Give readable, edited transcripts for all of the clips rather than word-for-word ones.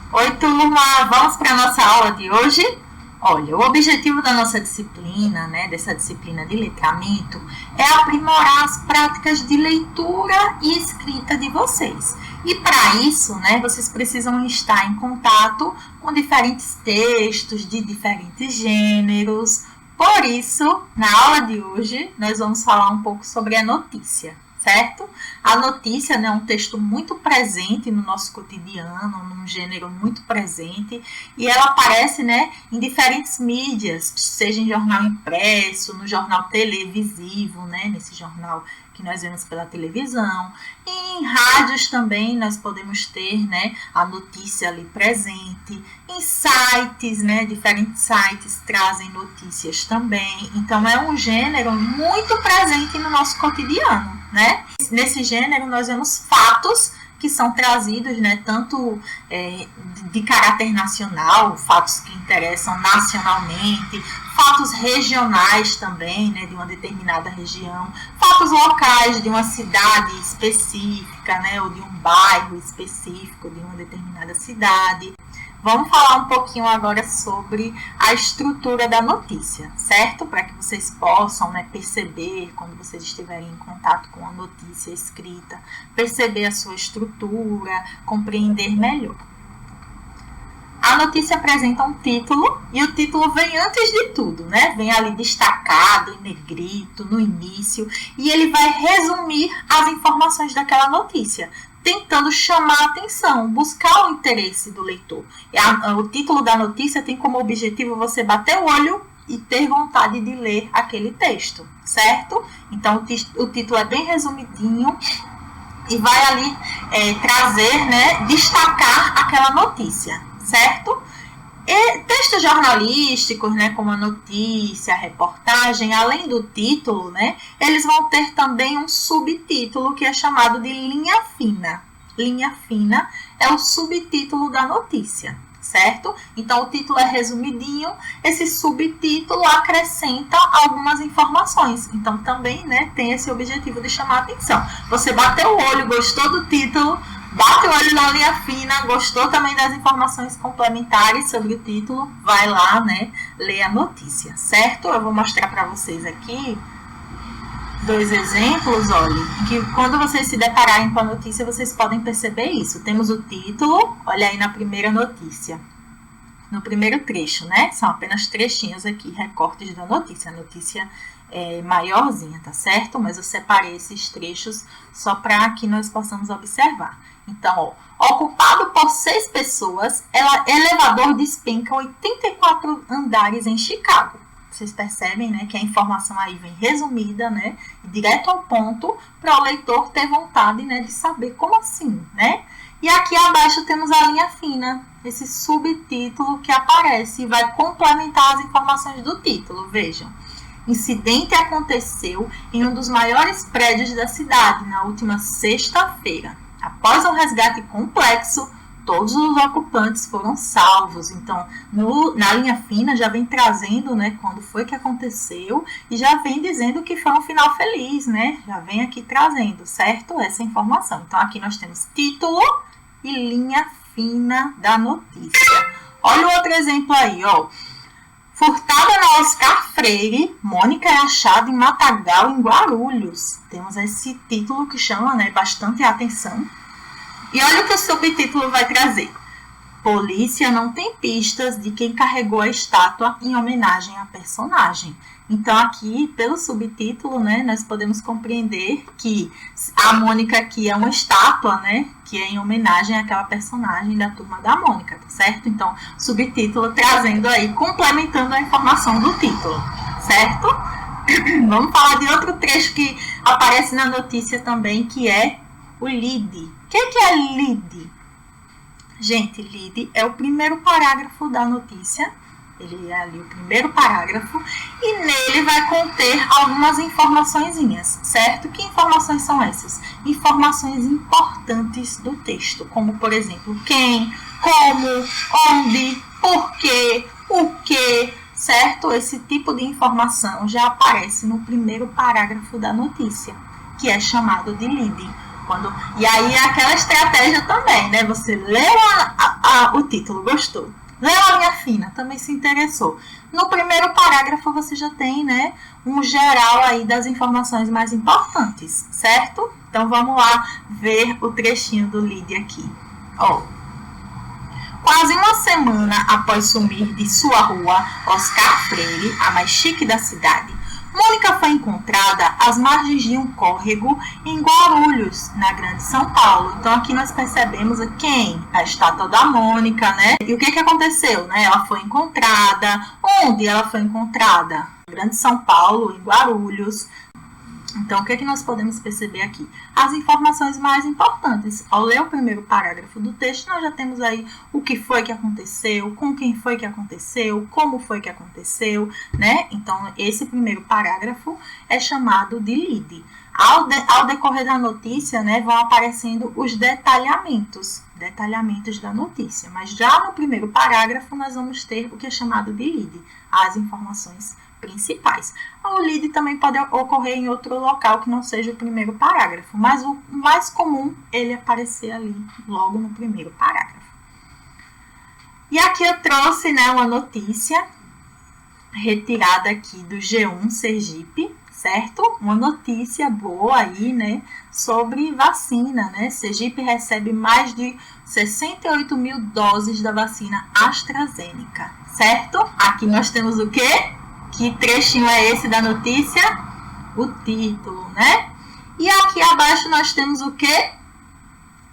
Oi, turma! Vamos para a nossa aula de hoje? Olha, o objetivo da nossa disciplina, dessa disciplina de letramento, é aprimorar as práticas de leitura e escrita de vocês. E para isso, vocês precisam estar em contato com diferentes textos de diferentes gêneros. Por isso, na aula de hoje, nós vamos falar um pouco sobre a notícia, certo? A notícia é um texto muito presente no nosso cotidiano, num gênero muito presente, e ela aparece em diferentes mídias, seja em jornal impresso, no jornal televisivo, nesse jornal que nós vemos pela televisão, e em rádios também nós podemos ter a notícia ali presente, em sites, diferentes sites trazem notícias também, então é um gênero muito presente no nosso cotidiano, Nesse gênero nós vemos fatos que são trazidos, tanto de caráter nacional, fatos que interessam nacionalmente, fatos regionais também, de uma determinada região, fatos locais de uma cidade específica, ou de um bairro específico de uma determinada cidade. Vamos falar um pouquinho agora sobre a estrutura da notícia, certo? Para que vocês possam perceber, quando vocês estiverem em contato com a notícia escrita, perceber a sua estrutura, compreender melhor. A notícia apresenta um título e o título vem antes de tudo, Vem ali destacado, em negrito, no início, e ele vai resumir as informações daquela notícia, tentando chamar a atenção, buscar o interesse do leitor. O título da notícia tem como objetivo você bater o olho e ter vontade de ler aquele texto, certo? Então, o título é bem resumidinho e vai ali trazer, destacar aquela notícia, certo? E textos jornalísticos, como a notícia, a reportagem, além do título, eles vão ter também um subtítulo que é chamado de linha fina. Linha fina é o subtítulo da notícia, certo? Então, o título é resumidinho, esse subtítulo acrescenta algumas informações. Então, também, tem esse objetivo de chamar a atenção. Você bateu o olho, gostou do título, bate o olho na linha fina, gostou também das informações complementares sobre o título, vai lá, ler a notícia, certo? Eu vou mostrar para vocês aqui 2 exemplos, olha, que quando vocês se depararem com a notícia, vocês podem perceber isso. Temos o título, olha aí na primeira notícia, no primeiro trecho, São apenas trechinhos aqui, recortes da notícia. A notícia é maiorzinha, tá certo? Mas eu separei esses trechos só para que nós possamos observar. Então, ocupado por 6 pessoas, elevador despenca 84 andares em Chicago. Vocês percebem, que a informação aí vem resumida, direto ao ponto, para o leitor ter vontade, de saber como assim, E aqui abaixo temos a linha fina, esse subtítulo que aparece e vai complementar as informações do título. Vejam, incidente aconteceu em um dos maiores prédios da cidade na última sexta-feira. Após um resgate complexo, todos os ocupantes foram salvos. Então, na linha fina já vem trazendo, quando foi que aconteceu e já vem dizendo que foi um final feliz, Já vem aqui trazendo, certo? Essa informação. Então, aqui nós temos título e linha fina da notícia. Olha o outro exemplo aí, ó. Furtada na Oscar Freire, Mônica é achada em Matagal, em Guarulhos. Temos esse título que chama, bastante atenção. E olha o que o subtítulo vai trazer. Polícia não tem pistas de quem carregou a estátua em homenagem à personagem. Então, aqui, pelo subtítulo, nós podemos compreender que a Mônica aqui é uma estátua, que é em homenagem àquela personagem da Turma da Mônica, tá certo? Então, subtítulo trazendo aí, complementando a informação do título, certo? Vamos falar de outro trecho que aparece na notícia também, que é o lead. O que é lead? Gente, lead é o primeiro parágrafo da notícia. Ele é ali o primeiro parágrafo e nele vai conter algumas informaçõezinhas, certo? Que informações são essas? Informações importantes do texto, como, por exemplo, quem, como, onde, porquê, o que, certo? Esse tipo de informação já aparece no primeiro parágrafo da notícia, que é chamado de lead. E aí é aquela estratégia também, né? Você leu o título, gostou. Leu a linha fina, também se interessou. No primeiro parágrafo você já tem, né, um geral aí das informações mais importantes, certo? Então vamos lá ver o trechinho do lead aqui. Ó. Quase uma semana após sumir de sua rua Oscar Freire, a mais chique da cidade, Mônica foi encontrada às margens de um córrego em Guarulhos, na Grande São Paulo. Então aqui nós percebemos quem? A estátua da Mônica, né? E o que aconteceu, né? Ela foi encontrada. Onde ela foi encontrada? Grande São Paulo, em Guarulhos. Então, o que nós podemos perceber aqui? As informações mais importantes. Ao ler o primeiro parágrafo do texto, nós já temos aí o que foi que aconteceu, com quem foi que aconteceu, como foi que aconteceu, né? Então, esse primeiro parágrafo é chamado de lead. Ao decorrer da notícia, né, vão aparecendo os detalhamentos da notícia. Mas já no primeiro parágrafo, nós vamos ter o que é chamado de lead, as informações principais. O lead também pode ocorrer em outro local que não seja o primeiro parágrafo, mas o mais comum ele aparecer ali logo no primeiro parágrafo. E aqui eu trouxe, né, uma notícia retirada aqui do G1 Sergipe, certo? Uma notícia boa aí, né, sobre vacina, né? Sergipe recebe mais de 68 mil doses da vacina AstraZeneca, certo? Aqui nós temos o quê? Que trechinho é esse da notícia? O título, né? E aqui abaixo nós temos o quê?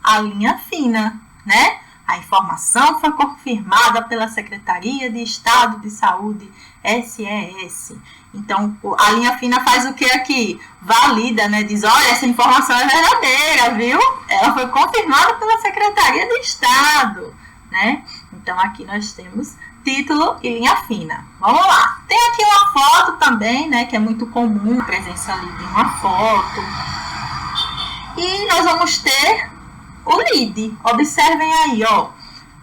A linha fina, né? A informação foi confirmada pela Secretaria de Estado de Saúde, SES. Então, a linha fina faz o que aqui? Valida, né? Diz, olha, essa informação é verdadeira, viu? Ela foi confirmada pela Secretaria de Estado, né? Então, aqui nós temos título e linha fina. Vamos lá. Tem aqui uma foto também, né? Que é muito comum a presença ali de uma foto. E nós vamos ter o lead. Observem aí, ó.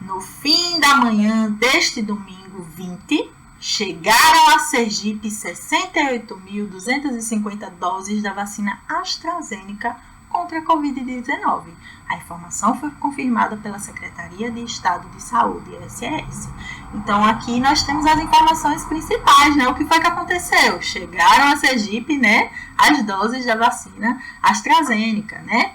No fim da manhã deste domingo 20, chegaram a Sergipe 68.250 doses da vacina AstraZeneca contra a Covid-19. A informação foi confirmada pela Secretaria de Estado de Saúde, SES. Então, aqui nós temos as informações principais, né? O que foi que aconteceu? Chegaram a Sergipe, né, as doses da vacina AstraZeneca, né?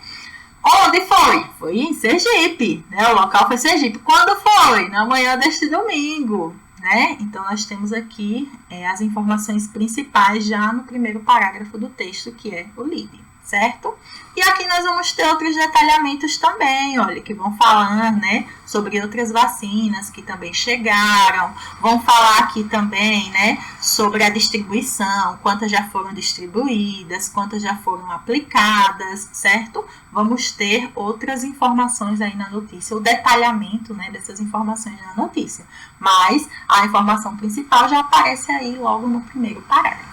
Onde foi? Foi em Sergipe, né? O local foi Sergipe. Quando foi? Na manhã deste domingo, né? Então, nós temos aqui as informações principais já no primeiro parágrafo do texto, que é o lead, certo? E aqui nós vamos ter outros detalhamentos também, olha, que vão falar, né, sobre outras vacinas que também chegaram, vão falar aqui também, né, sobre a distribuição, quantas já foram distribuídas, quantas já foram aplicadas, certo? Vamos ter outras informações aí na notícia, o detalhamento, né, dessas informações na notícia, mas a informação principal já aparece aí logo no primeiro parágrafo.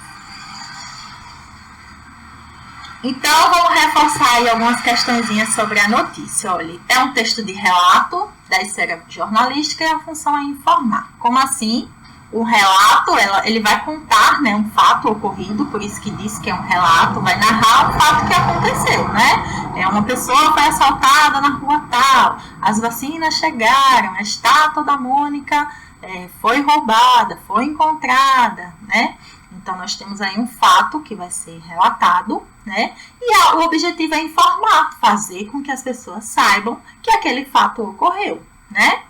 Então, vamos reforçar aí algumas questõezinhas sobre a notícia. Olha, é um texto de relato da esfera jornalística e a função é informar. Como assim? O relato, ele vai contar, né, um fato ocorrido, por isso que diz que é um relato, vai narrar um fato que aconteceu, né? Uma pessoa foi assaltada na rua tal, as vacinas chegaram, a estátua da Mônica foi roubada, foi encontrada, né? Então, nós temos aí um fato que vai ser relatado, né? E o objetivo é informar, fazer com que as pessoas saibam que aquele fato ocorreu, né?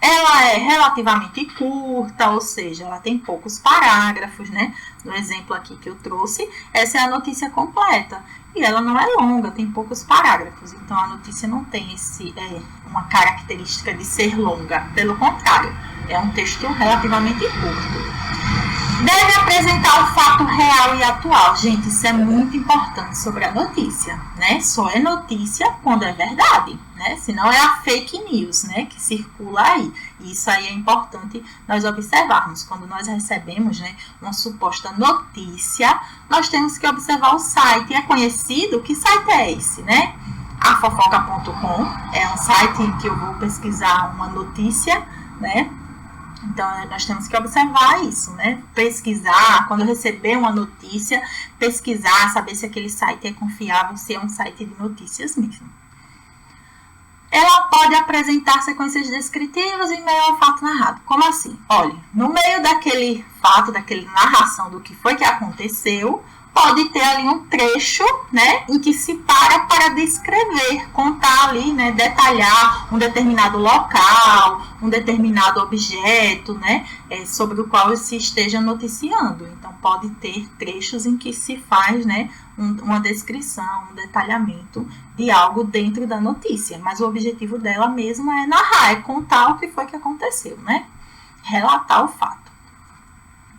Ela é relativamente curta, ou seja, ela tem poucos parágrafos, né? No exemplo aqui que eu trouxe, essa é a notícia completa. E ela não é longa, tem poucos parágrafos. Então, a notícia não tem uma característica de ser longa. Pelo contrário, é um texto relativamente curto. Deve apresentar o fato real e atual. Gente, isso é muito importante sobre a notícia, né? Só é notícia quando é verdade, né? Senão é a fake news, né, que circula aí. E isso aí é importante nós observarmos. Quando nós recebemos, né, uma suposta notícia, nós temos que observar o site. É conhecido? Que site é esse, né? Afofoca.com é um site em que eu vou pesquisar uma notícia, né? Então, nós temos que observar isso, né? Pesquisar, quando receber uma notícia, pesquisar, saber se aquele site é confiável, se é um site de notícias mesmo. Ela pode apresentar sequências descritivas em meio ao fato narrado. Como assim? Olha, no meio daquele fato, daquela narração do que foi que aconteceu, pode ter ali um trecho, né, em que se para descrever, contar ali, né, detalhar um determinado local, um determinado objeto, né, sobre o qual se esteja noticiando. Então, pode ter trechos em que se faz, né, uma descrição, um detalhamento de algo dentro da notícia. Mas o objetivo dela mesma é narrar, é contar o que foi que aconteceu, né, relatar o fato.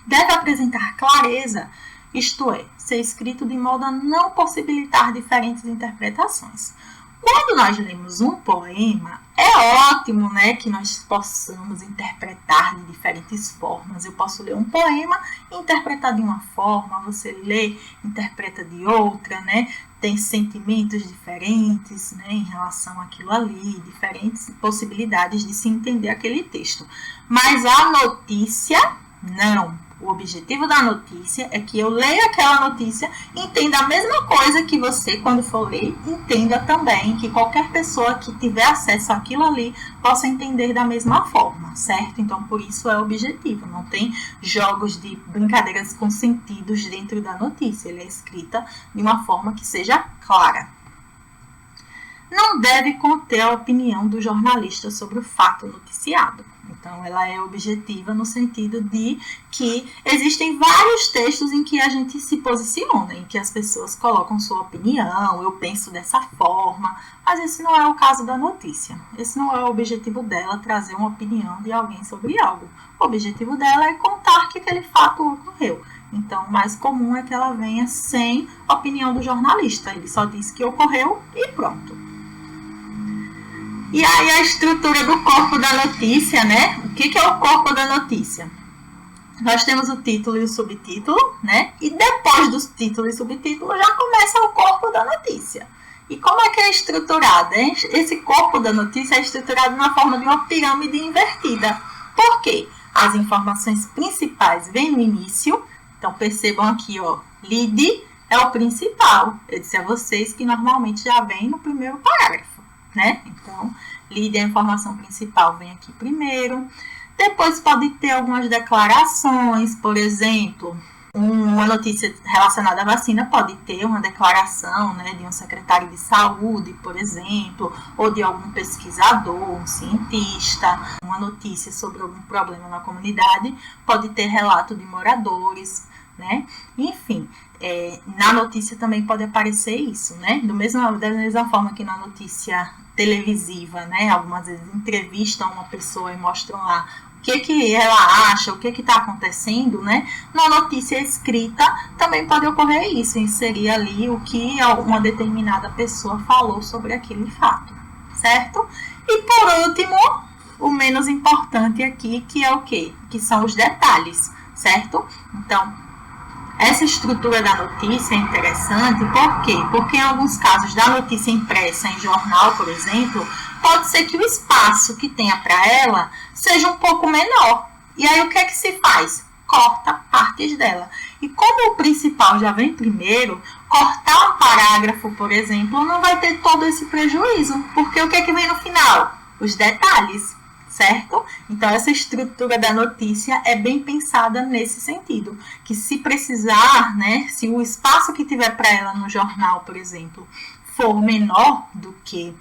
Deve apresentar clareza, isto é, ser escrito de modo a não possibilitar diferentes interpretações. Quando nós lemos um poema, é ótimo, né, que nós possamos interpretar de diferentes formas. Eu posso ler um poema e interpretar de uma forma, você lê, interpreta de outra, né, tem sentimentos diferentes, né, em relação àquilo ali, diferentes possibilidades de se entender aquele texto. Mas a notícia, não. O objetivo da notícia é que eu leia aquela notícia e entenda a mesma coisa que você, quando for ler, entenda também, que qualquer pessoa que tiver acesso àquilo ali possa entender da mesma forma, certo? Então, por isso é o objetivo. Não tem jogos de brincadeiras com sentidos dentro da notícia. Ele é escrita de uma forma que seja clara. Não deve conter a opinião do jornalista sobre o fato noticiado. Então, ela é objetiva no sentido de que existem vários textos em que a gente se posiciona, em que as pessoas colocam sua opinião, eu penso dessa forma, mas esse não é o caso da notícia. Esse não é o objetivo dela, trazer uma opinião de alguém sobre algo. O objetivo dela é contar que aquele fato ocorreu. Então, o mais comum é que ela venha sem opinião do jornalista. Ele só diz que ocorreu e pronto. E aí a estrutura do corpo da notícia, né? O que é o corpo da notícia? Nós temos o título e o subtítulo, né? E depois dos títulos e subtítulo já começa o corpo da notícia. E como é que é estruturado? Esse corpo da notícia é estruturado na forma de uma pirâmide invertida. Por quê? As informações principais vêm no início. Então percebam aqui, ó, lead é o principal. Eu disse a vocês que normalmente já vem no primeiro parágrafo, né? Então, lead é a informação principal, vem aqui primeiro. Depois pode ter algumas declarações, por exemplo, uma notícia relacionada à vacina pode ter uma declaração, né, de um secretário de saúde, por exemplo, ou de algum pesquisador, um cientista. Uma notícia sobre algum problema na comunidade pode ter relato de moradores, né? Enfim, na notícia também pode aparecer isso, né? Da mesma forma que na notícia televisiva, né? Algumas vezes entrevistam uma pessoa e mostram lá o que ela acha, o que está acontecendo, né? Na notícia escrita também pode ocorrer isso, inserir ali o que uma determinada pessoa falou sobre aquele fato, certo? E por último, o menos importante aqui, que é o quê? Que são os detalhes, certo? Então, essa estrutura da notícia é interessante, por quê? Porque em alguns casos da notícia impressa em jornal, por exemplo, pode ser que o espaço que tenha para ela seja um pouco menor. E aí o que é que se faz? Corta partes dela. E como o principal já vem primeiro, cortar um parágrafo, por exemplo, não vai ter todo esse prejuízo. Porque o que é que vem no final? Os detalhes. Certo? Então, essa estrutura da notícia é bem pensada nesse sentido, que se precisar, né, se o espaço que tiver para ela no jornal, por exemplo, for menor do que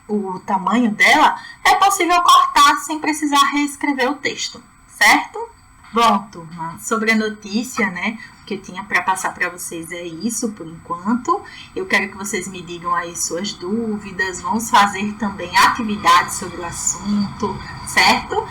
o tamanho dela, é possível cortar sem precisar reescrever o texto, certo? Bom, turma, sobre a notícia, né, o que eu tinha para passar para vocês é isso por enquanto. Eu quero que vocês me digam aí suas dúvidas, vamos fazer também atividades sobre o assunto, certo?